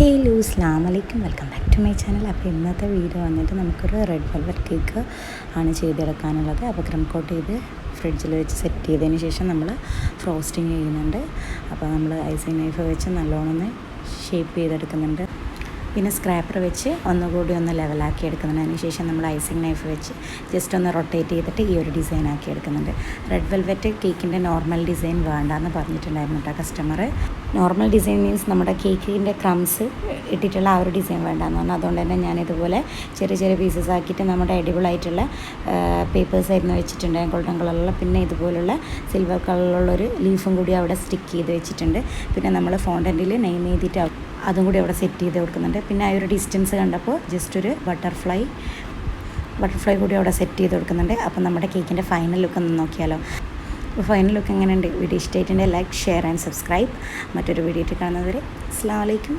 Hello അസ്സലാമു അലൈക്കും, welcome back to my channel. അപ്പോൾ ഇന്നത്തെ വീഡിയോ വന്നിട്ട് നമുക്കൊരു റെഡ് വെൽവെറ്റ് കേക്ക് ആണ് ചെയ്തെടുക്കാനുള്ളത്. അപ്പോൾ ക്രീം കോട്ട് ചെയ്ത് ഫ്രിഡ്ജിൽ വെച്ച് സെറ്റ് ചെയ്തതിന് ശേഷം നമ്മൾ ഫ്രോസ്റ്റിങ് ചെയ്യുന്നുണ്ട്. അപ്പോൾ നമ്മൾ ഐസിങ് നൈഫ് വെച്ച് നല്ലോണം ഒന്ന് ഷേപ്പ് ചെയ്തെടുക്കുന്നുണ്ട്. പിന്നെ സ്ക്രാപ്പർ വെച്ച് ഒന്നുകൂടി ഒന്ന് ലെവലാക്കി എടുക്കുന്നുണ്ട്. അതിന് ശേഷം നമ്മൾ ഐസിങ് നൈഫ് വെച്ച് ജസ്റ്റ് ഒന്ന് റൊട്ടേറ്റ് ചെയ്തിട്ട് ഈ ഒരു ഡിസൈൻ ആക്കി എടുക്കുന്നുണ്ട്. റെഡ് വെൽവെറ്റ് കേക്കിൻ്റെ നോർമൽ ഡിസൈൻ വേണ്ടാന്ന് പറഞ്ഞിട്ടുണ്ടായിരുന്നു കേട്ടോ കസ്റ്റമർ. നോർമൽ ഡിസൈൻ മീൻസ് നമ്മുടെ കേക്കിൻ്റെ ക്രംസ് ഇട്ടിട്ടുള്ള ആ ഒരു ഡിസൈൻ വേണ്ടാന്ന് പറഞ്ഞു. അതുകൊണ്ട് തന്നെ ഞാനിതുപോലെ ചെറിയ ചെറിയ പീസസ് ആക്കിയിട്ട് നമ്മുടെ എഡിബിളായിട്ടുള്ള പേപ്പേഴ്സ് ആയിരുന്നു വെച്ചിട്ടുണ്ട്, ഗോൾഡൻ കളറിലുള്ള. പിന്നെ ഇതുപോലുള്ള സിൽവർ കളറിലുള്ളൊരു ലീഫും കൂടി അവിടെ സ്റ്റിക്ക് ചെയ്ത് വെച്ചിട്ടുണ്ട്. പിന്നെ നമ്മൾ ഫോണ്ടൻറ്റിൽ നെയിം ചെയ്തിട്ട് അതും കൂടി അവിടെ സെറ്റ് ചെയ്ത് കൊടുക്കുന്നുണ്ട്. പിന്നെ ആ ഒരു ഡിസ്റ്റൻസ് കണ്ടപ്പോൾ ജസ്റ്റ് ഒരു ബട്ടർഫ്ലൈ കൂടി അവിടെ സെറ്റ് ചെയ്ത് കൊടുക്കുന്നുണ്ട്. അപ്പോൾ നമ്മുടെ കേക്കിൻ്റെ ഫൈനൽ ലുക്ക് ഒന്ന് നോക്കിയാലോ. അപ്പോൾ ഫൈനൽ ലുക്ക് എങ്ങനെയുണ്ട്? വീഡിയോ ഇഷ്ടമായിട്ടുണ്ടെങ്കിൽ ലൈക്ക്, ഷെയർ ആൻഡ് സബ്സ്ക്രൈബ്. മറ്റൊരു വീഡിയോ ആയിട്ട് കാണുന്നവരെ അസ്സലാമു അലൈക്കും.